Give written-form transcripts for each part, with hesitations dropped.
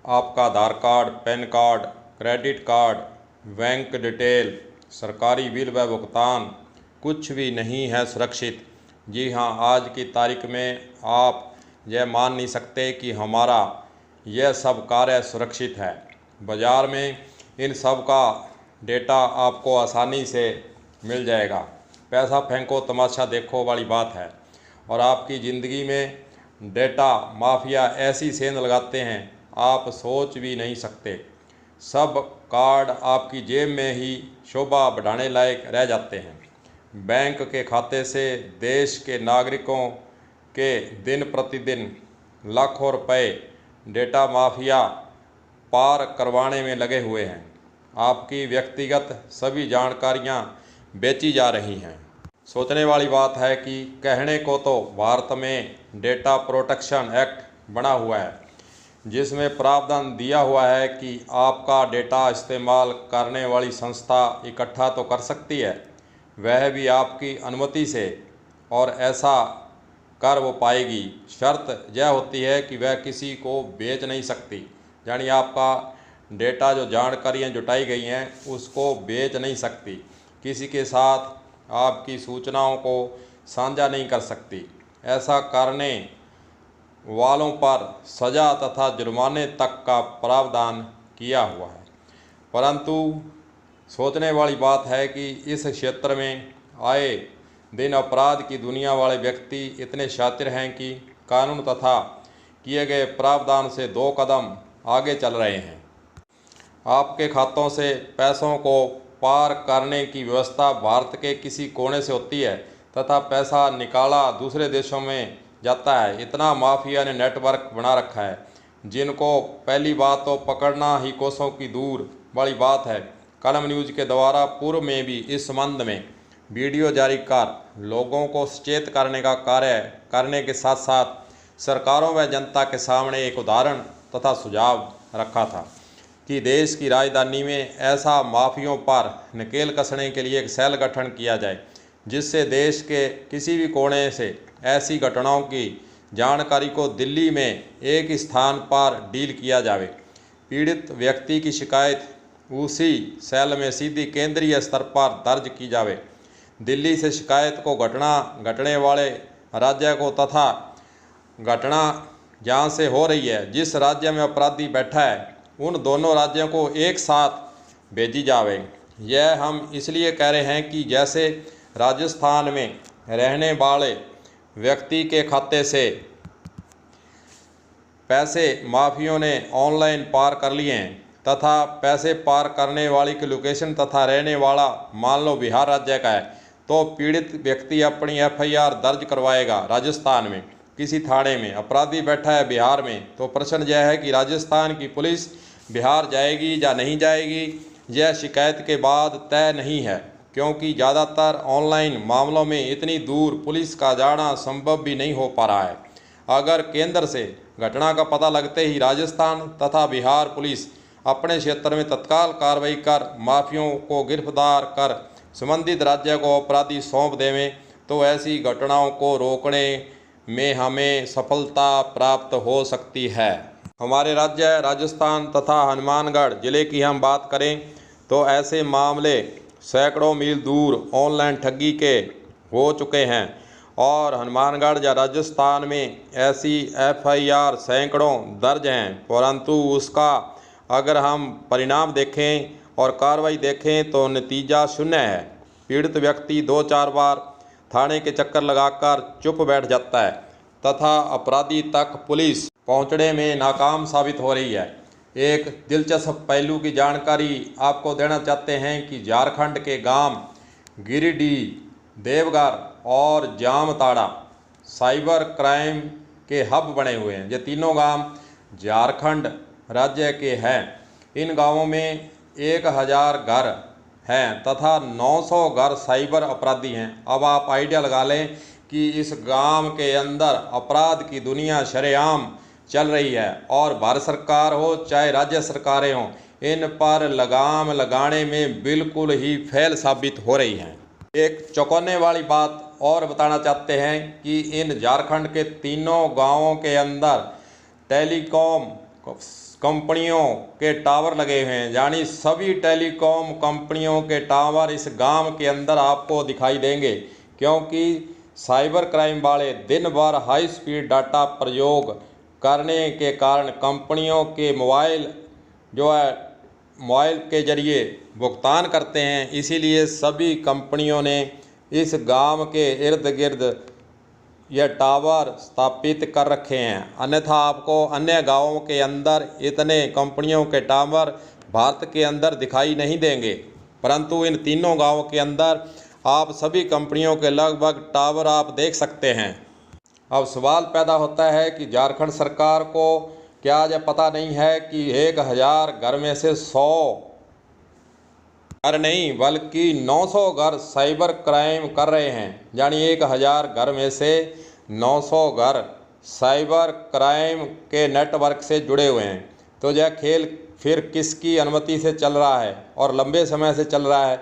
आपका Aadhaar card, PAN card, credit card, bank detail, सरकारी bill व भुगतान कुछ भी नहीं है सुरक्षित। जी हाँ, आज की तारीख में आप यह मान नहीं सकते कि हमारा यह सब कार्य सुरक्षित है। बाज़ार में इन सब का डेटा आपको आसानी से मिल जाएगा। पैसा फेंको तमाशा देखो वाली बात है। और आपकी ज़िंदगी में डेटा माफिया ऐसी सेंध लगाते हैं आप सोच भी नहीं सकते। सब कार्ड आपकी जेब में ही शोभा बढ़ाने लायक रह जाते हैं। बैंक के खाते से देश के नागरिकों के दिन प्रतिदिन लाखों रुपए डेटा माफिया पार करवाने में लगे हुए हैं। आपकी व्यक्तिगत सभी जानकारियां बेची जा रही हैं। सोचने वाली बात है कि कहने को तो भारत में डेटा प्रोटेक्शन एक्ट बना हुआ है, जिसमें प्रावधान दिया हुआ है कि आपका डेटा इस्तेमाल करने वाली संस्था इकट्ठा तो कर सकती है, वह भी आपकी अनुमति से, और ऐसा कर वो पाएगी। शर्त यह होती है कि वह किसी को बेच नहीं सकती, यानी आपका डेटा जो जानकारियाँ जुटाई गई हैं उसको बेच नहीं सकती, किसी के साथ आपकी सूचनाओं को साझा नहीं कर सकती। ऐसा करने वालों पर सज़ा तथा जुर्माने तक का प्रावधान किया हुआ है। परंतु सोचने वाली बात है कि इस क्षेत्र में आए दिन अपराध की दुनिया वाले व्यक्ति इतने शातिर हैं कि कानून तथा किए गए प्रावधान से 2 कदम आगे चल रहे हैं। आपके खातों से पैसों को पार करने की व्यवस्था भारत के किसी कोने से होती है तथा पैसा निकाला दूसरे देशों में जाता है। इतना माफिया ने नेटवर्क बना रखा है जिनको पहली बात तो पकड़ना ही कोसों की दूर वाली बात है। कलम न्यूज़ के द्वारा पूर्व में भी इस संबंध में वीडियो जारी कर लोगों को सचेत करने का कार्य करने के साथ साथ सरकारों व जनता के सामने एक उदाहरण तथा सुझाव रखा था कि देश की राजधानी में ऐसा माफियों पर नकेल कसने के लिए एक सेल गठन किया जाए, जिससे देश के किसी भी कोने से ऐसी घटनाओं की जानकारी को दिल्ली में एक स्थान पर डील किया जाए। पीड़ित व्यक्ति की शिकायत उसी सेल में सीधी केंद्रीय स्तर पर दर्ज की जाए। दिल्ली से शिकायत को घटना घटने वाले राज्य को तथा घटना जहाँ से हो रही है जिस राज्य में अपराधी बैठा है उन दोनों राज्यों को एक साथ भेजी जावे। यह हम इसलिए कह रहे हैं कि जैसे राजस्थान में रहने वाले व्यक्ति के खाते से पैसे माफियों ने ऑनलाइन पार कर लिए हैं तथा पैसे पार करने वाली की लोकेशन तथा रहने वाला मान लो बिहार राज्य का है, तो पीड़ित व्यक्ति अपनी FIR दर्ज करवाएगा राजस्थान में किसी थाने में। अपराधी बैठा है बिहार में, तो प्रश्न यह है कि राजस्थान की पुलिस बिहार जाएगी या नहीं जाएगी, यह शिकायत के बाद तय नहीं है, क्योंकि ज़्यादातर ऑनलाइन मामलों में इतनी दूर पुलिस का जाना संभव भी नहीं हो पा रहा है। अगर केंद्र से घटना का पता लगते ही राजस्थान तथा बिहार पुलिस अपने क्षेत्र में तत्काल कार्रवाई कर माफियों को गिरफ्तार कर संबंधित राज्य को अपराधी सौंप देवें, तो ऐसी घटनाओं को रोकने में हमें सफलता प्राप्त हो सकती है। हमारे राज्य राजस्थान तथा हनुमानगढ़ जिले की हम बात करें तो ऐसे मामले सैकड़ों मील दूर ऑनलाइन ठगी के हो चुके हैं और हनुमानगढ़ या राजस्थान में ऐसी FIR सैकड़ों दर्ज हैं, परंतु उसका अगर हम परिणाम देखें और कार्रवाई देखें तो नतीजा शून्य है। पीड़ित व्यक्ति 2-4 बार थाने के चक्कर लगाकर चुप बैठ जाता है तथा अपराधी तक पुलिस पहुंचने में नाकाम साबित हो रही है। एक दिलचस्प पहलू की जानकारी आपको देना चाहते हैं कि झारखंड के गांव गिरिडीह, देवघर और जामताड़ा साइबर क्राइम के हब बने हुए हैं। ये तीनों गांव झारखंड राज्य के हैं। इन गांवों में 1000 घर हैं तथा 900 घर साइबर अपराधी हैं। अब आप आइडिया लगा लें कि इस गांव के अंदर अपराध की दुनिया शरेआम चल रही है और भारत सरकार हो चाहे राज्य सरकारें हों, इन पर लगाम लगाने में बिल्कुल ही फेल साबित हो रही हैं। एक चौंकाने वाली बात और बताना चाहते हैं कि इन झारखंड के तीनों गांवों के अंदर टेलीकॉम कंपनियों के टावर लगे हुए हैं, यानी सभी टेलीकॉम कंपनियों के टावर इस गांव के अंदर आपको दिखाई देंगे, क्योंकि साइबर क्राइम वाले दिन भर हाई स्पीड डाटा प्रयोग करने के कारण कंपनियों के मोबाइल के जरिए भुगतान करते हैं। इसीलिए सभी कंपनियों ने इस गांव के इर्द गिर्द यह टावर स्थापित कर रखे हैं, अन्यथा आपको अन्य गांवों के अंदर इतने कंपनियों के टावर भारत के अंदर दिखाई नहीं देंगे, परंतु इन तीनों गांवों के अंदर आप सभी कंपनियों के लगभग टावर आप देख सकते हैं। अब सवाल पैदा होता है कि झारखंड सरकार को क्या यह पता नहीं है कि 1000 घर में से 100 घर नहीं बल्कि 900 घर साइबर क्राइम कर रहे हैं, यानी 1000 घर में से 900 घर साइबर क्राइम के नेटवर्क से जुड़े हुए हैं। तो यह खेल फिर किसकी अनुमति से चल रहा है और लंबे समय से चल रहा है?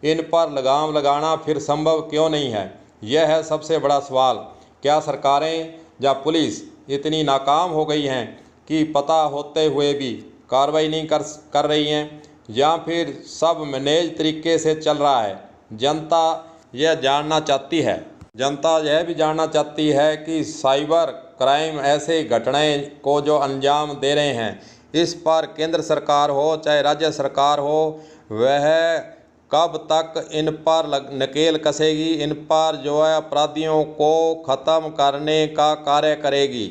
इन पर लगाम लगाना फिर संभव क्यों नहीं है? यह है सबसे बड़ा सवाल। क्या सरकारें या पुलिस इतनी नाकाम हो गई हैं कि पता होते हुए भी कार्रवाई नहीं कर रही हैं, या फिर सब मैनेज तरीके से चल रहा है? जनता यह भी जानना चाहती है कि साइबर क्राइम ऐसे घटनाएं को जो अंजाम दे रहे हैं, इस पर केंद्र सरकार हो चाहे राज्य सरकार हो, वह कब तक इन पर नकेल कसेगी, इन पर अपराधियों को ख़त्म करने का कार्य करेगी।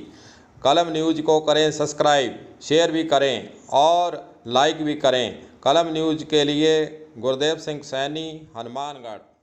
कलम न्यूज़ को करें सब्सक्राइब, शेयर भी करें और लाइक भी करें। कलम न्यूज़ के लिए गुरदेव सिंह सैनी, हनुमानगढ़।